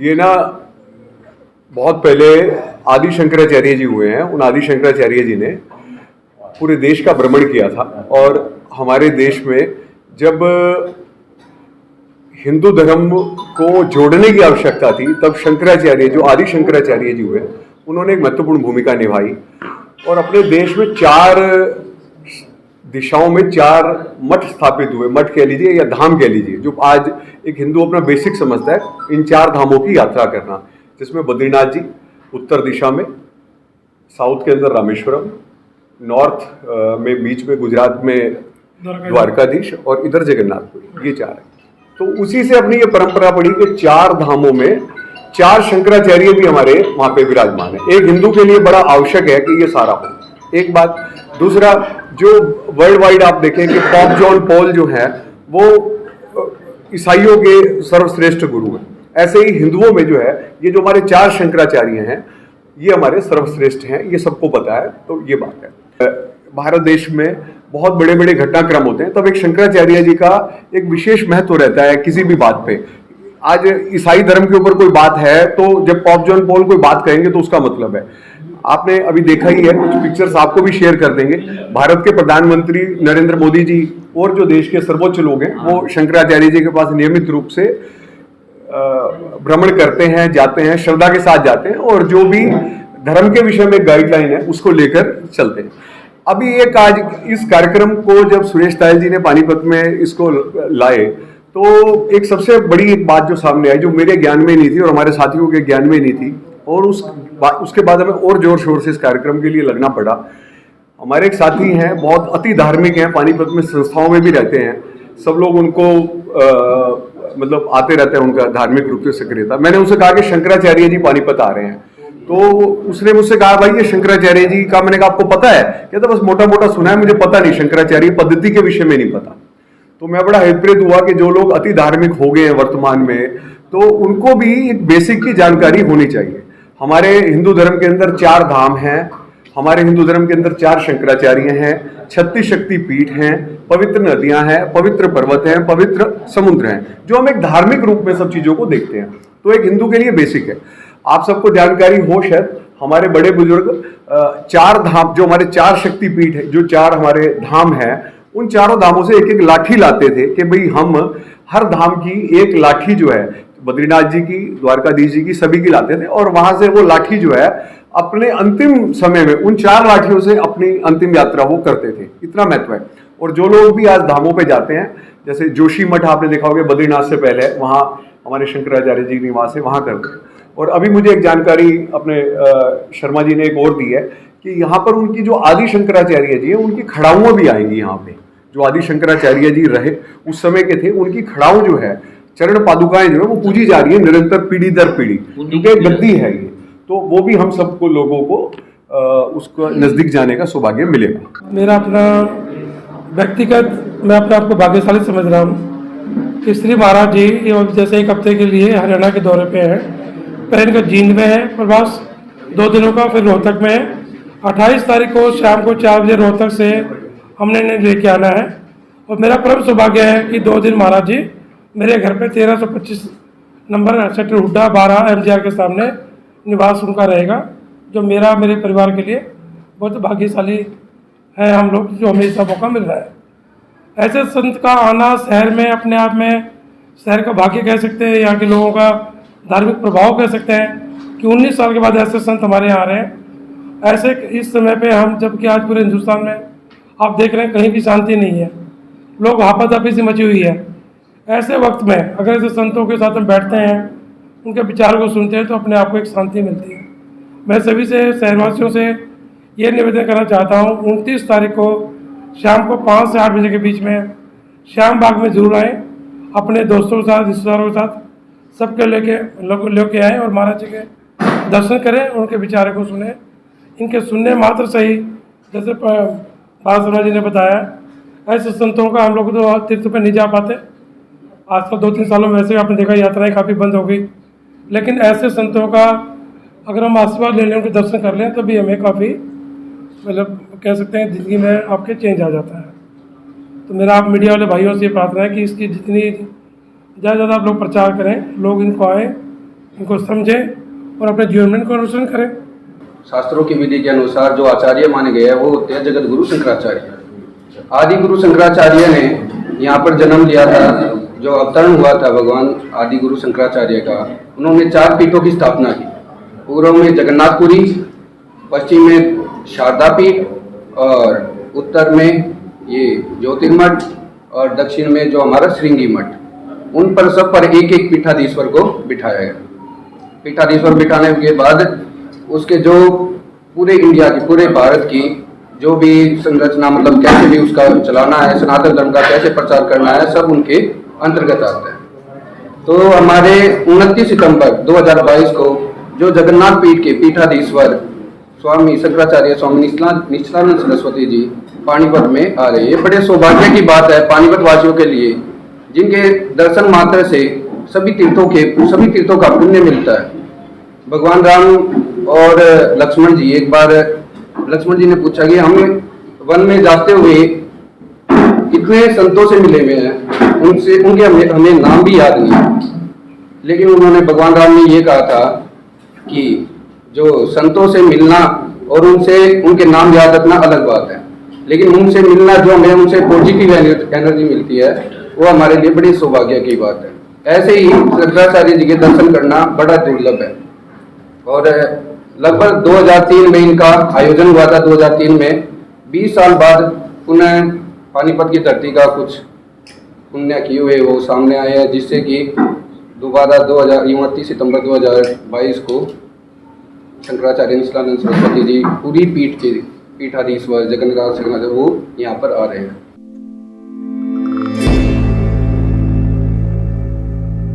ये ना बहुत पहले आदि शंकराचार्य जी हुए हैं। उन आदि शंकराचार्य जी ने पूरे देश का भ्रमण किया था और हमारे देश में जब हिंदू धर्म को जोड़ने की आवश्यकता थी तब शंकराचार्य, जो आदि शंकराचार्य जी हुए, उन्होंने एक महत्वपूर्ण भूमिका निभाई और अपने देश में 4 दिशाओं में 4 मठ स्थापित हुए। मठ कह लीजिए या धाम कह लीजिए, जो आज एक हिंदू अपना बेसिक समझता है। इन 4 धामों की यात्रा करना, जिसमें बद्रीनाथ जी उत्तर दिशा में, साउथ के अंदर रामेश्वरम, नॉर्थ में बीच में गुजरात में द्वारकाधीश और इधर जगन्नाथपुरी, ये 4 है। तो उसी से अपनी ये परंपरा पड़ी कि 4 धामों में 4 शंकराचार्य भी हमारे वहां पे विराजमान है। एक हिंदू के लिए बड़ा आवश्यक है कि ये सारा हो, एक बात। दूसरा, जो वर्ल्ड वाइड आप देखें कि पॉप जॉन पॉल जो है वो ईसाइयों के सर्वश्रेष्ठ गुरु हैं, ऐसे ही हिंदुओं में जो है ये जो हमारे 4 शंकराचार्य हैं ये हमारे सर्वश्रेष्ठ हैं, ये सबको पता है। तो ये बात है। भारत देश में बहुत बड़े बड़े घटनाक्रम होते हैं, तब एक शंकराचार्य जी का एक विशेष महत्व रहता है किसी भी बात पे। आज ईसाई धर्म के ऊपर कोई बात है तो जब पॉप जॉन पॉल कोई बात कहेंगे तो उसका मतलब है, आपने अभी देखा ही है, कुछ पिक्चर्स आपको भी शेयर कर देंगे। भारत के प्रधानमंत्री नरेंद्र मोदी जी और जो देश के सर्वोच्च लोग हैं वो शंकराचार्य जी के पास नियमित रूप से भ्रमण करते हैं, जाते हैं, श्रद्धा के साथ जाते हैं और जो भी धर्म के विषय में गाइडलाइन है उसको लेकर चलते हैं। अभी एक आज इस कार्यक्रम को जब सुरेश तायल जी ने पानीपत में इसको लाए तो एक सबसे बड़ी एक बात जो सामने आई, जो मेरे ज्ञान में नहीं थी और हमारे साथियों के ज्ञान में नहीं थी, और उसके बाद हमें और जोर शोर से इस कार्यक्रम के लिए लगना पड़ा। हमारे एक साथी हैं, बहुत अति धार्मिक हैं, पानीपत में संस्थाओं में भी रहते हैं, सब लोग उनको मतलब आते रहते हैं, उनका धार्मिक रूप से सक्रियता। मैंने उनसे कहा कि शंकराचार्य जी पानीपत आ रहे हैं, तो उसने मुझसे कहा भाई ये शंकराचार्य जी का, मैंने कहा आपको पता है? कहता बस मोटा मोटा सुना है, मुझे पता नहीं, शंकराचार्य पद्धति के विषय में नहीं पता। तो मैं बड़ा हृदय हुआ कि जो लोग अति धार्मिक हो गए हैं वर्तमान में, तो उनको भी एक बेसिक की जानकारी होनी चाहिए। हमारे हिंदू धर्म के अंदर 4 धाम हैं, हमारे हिंदू धर्म के अंदर 4 शंकराचार्य हैं, 36 शक्ति पीठ हैं, पवित्र नदियां हैं, पवित्र पर्वत हैं, पवित्र समुद्र हैं, जो हम एक धार्मिक रूप में सब चीजों को देखते हैं। तो एक हिंदू के लिए बेसिक है। आप सबको जानकारी हो शायद, हमारे बड़े बुजुर्ग 4 धाम, जो हमारे 4 शक्ति पीठ है, जो 4 हमारे धाम हैं, उन 4 धामों से एक एक लाठी लाते थे कि भाई हम हर धाम की एक लाठी जो है, बद्रीनाथ जी की, द्वारकाधीश जी की, सभी की लाते थे और वहां से वो लाठी जो है अपने अंतिम समय में उन 4 लाठियों से अपनी अंतिम यात्रा वो करते थे। इतना महत्व है। और जो लोग भी आज धामों पे जाते हैं, जैसे जोशी मठ आपने देखा होगा बद्रीनाथ से पहले, वहां हमारे शंकराचार्य जी निवास है, वहां करते हैं। और अभी मुझे एक जानकारी अपने शर्मा जी ने एक और दी है कि यहाँ पर उनकी जो आदि शंकराचार्य जी है उनकी खड़ाऊं भी आएंगी। यहाँ पे जो आदि शंकराचार्य जी रहे उस समय के थे, उनकी खड़ाऊं जो है, चरण पादुकाएं जो है वो पूजी जा रही है निरंतर, पीढ़ी दर पीढ़ी, क्योंकि एक गद्दी है ये। तो वो भी हम सबको लोगों को उसको नजदीक जाने का सौभाग्य मिलेगा। मेरा अपना व्यक्तिगत, मैं अपने आप को भाग्यशाली समझ रहा हूँ कि श्री महाराज जी जैसे एक हफ्ते के लिए हरियाणा के दौरे पे हैं। पहले इनका जींद में है प्रवास 2 दिनों का, फिर रोहतक में है। 28 तारीख को शाम को 4 बजे रोहतक से हमने इन्हें लेके आना है। और मेरा परम सौभाग्य है कि 2 दिन महाराज जी मेरे घर पे 1325 नंबर सेक्टर हुड्डा 12 MGR के सामने निवास उनका रहेगा, जो मेरे परिवार के लिए बहुत भाग्यशाली है हम लोग, जो हमें इसका मौका मिल रहा है। ऐसे संत का आना शहर में अपने आप में शहर का भाग्य कह सकते हैं, यहाँ के लोगों का धार्मिक प्रभाव कह सकते हैं कि 19 साल के बाद ऐसे संत हमारे यहाँ आ रहे हैं। ऐसे इस समय पे हम, जबकि आज पूरे हिंदुस्तान में आप देख रहे हैं कहीं भी शांति नहीं है, लोग हापाधापी से मची हुई है। ऐसे वक्त में अगर ऐसे संतों के साथ हम बैठते हैं, उनके विचार को सुनते हैं, तो अपने आप को एक शांति मिलती है। मैं सभी से, शहरवासियों से ये निवेदन करना चाहता हूँ, 29 तारीख को शाम को 5 से 8 बजे के बीच में श्याम बाग में जरूर आएँ, अपने दोस्तों के साथ, रिश्तेदारों के साथ, सबके लेके आएँ और महाराज जी के दर्शन करें, उनके विचारों को सुने। इनके सुनने मात्र सही, जैसे पाल शर्मा जी ने बताया, ऐसे संतों का हम लोग तो तीर्थ पर नहीं जा पाते। आजकल 2-3 सालों में वैसे आपने देखा यात्राएं काफ़ी बंद हो गई, लेकिन ऐसे संतों का अगर हम आशीर्वाद ले लें, उनके दर्शन कर लें, तो भी हमें काफ़ी, मतलब कह सकते हैं ज़िंदगी में आपके चेंज आ जाता है। तो मेरा आप मीडिया वाले भाइयों से ये प्रार्थना है कि इसकी जितनी ज़्यादा आप लोग प्रचार करें, लोग इनको आएँ इनको समझें और अपने जीवन में इनको अनुसरण करें। शास्त्रों की विधि के अनुसार जो आचार्य माने गए हैं वो होते हैं जगत गुरु शंकराचार्य। आदि गुरु शंकराचार्य ने यहाँ पर जन्म लिया था। जो अवतरण हुआ था भगवान आदि गुरु शंकराचार्य का, उन्होंने 4 पीठों की स्थापना की। पूर्व में जगन्नाथपुरी, पश्चिम में शारदा पीठ और उत्तर में ये ज्योतिर्मठ और दक्षिण में जो हमारा श्रृंगी मठ। उन पर सब पर एक एक पीठाधीश्वर को बिठाया गया। पीठाधीश्वर बिठाने के बाद उसके जो पूरे इंडिया की, पूरे भारत की जो भी संरचना, मतलब कैसे भी उसका चलाना है, सनातन धर्म का कैसे प्रचार करना है, सब उनके अंतर्गत आता है। तो हमारे 29 सितंबर 2022 को जो जगन्नाथ पीठ के पीठाधीश्वर स्वामी शंकराचार्य स्वामी निश्चलानंद सरस्वती जी पानीपत में आ रहे हैं। ये बड़े सौभाग्य की बात है पानीपत वासियों के लिए, जिनके दर्शन मात्र से सभी तीर्थों का पुण्य मिलता है। भगवान राम और लक्ष्मण जी, एक बार लक्ष्मण जी ने पूछा कि हम वन में जाते हुए इतने संतों से मिले हुए हैं, उनके हमें नाम भी याद नहीं है। लेकिन उन्होंने, भगवान राम ने ये कहा था कि जो संतों से मिलना और उनके नाम याद रखना अलग बात है, लेकिन उनसे मिलना, जो हमें उनसे पॉजिटिव एनर्जी मिलती है, वो हमारे लिए बड़ी सौभाग्य की बात है। ऐसे ही शंकराचार्य जी के दर्शन करना बड़ा दुर्लभ है। और लगभग 2003 में इनका आयोजन हुआ था। 2003 में 20 साल बाद पुनः पानीपत की धरती का कुछ पुण्य किए हुए वो सामने आए हैं, जिससे कि दोबारा 29 सितंबर 2022 को शंकराचार्य निश्चलानंद सरस्वती जी पूरी पीठ के पीठाधीश्वर जगन्नाथ वो यहाँ पर आ रहे हैं।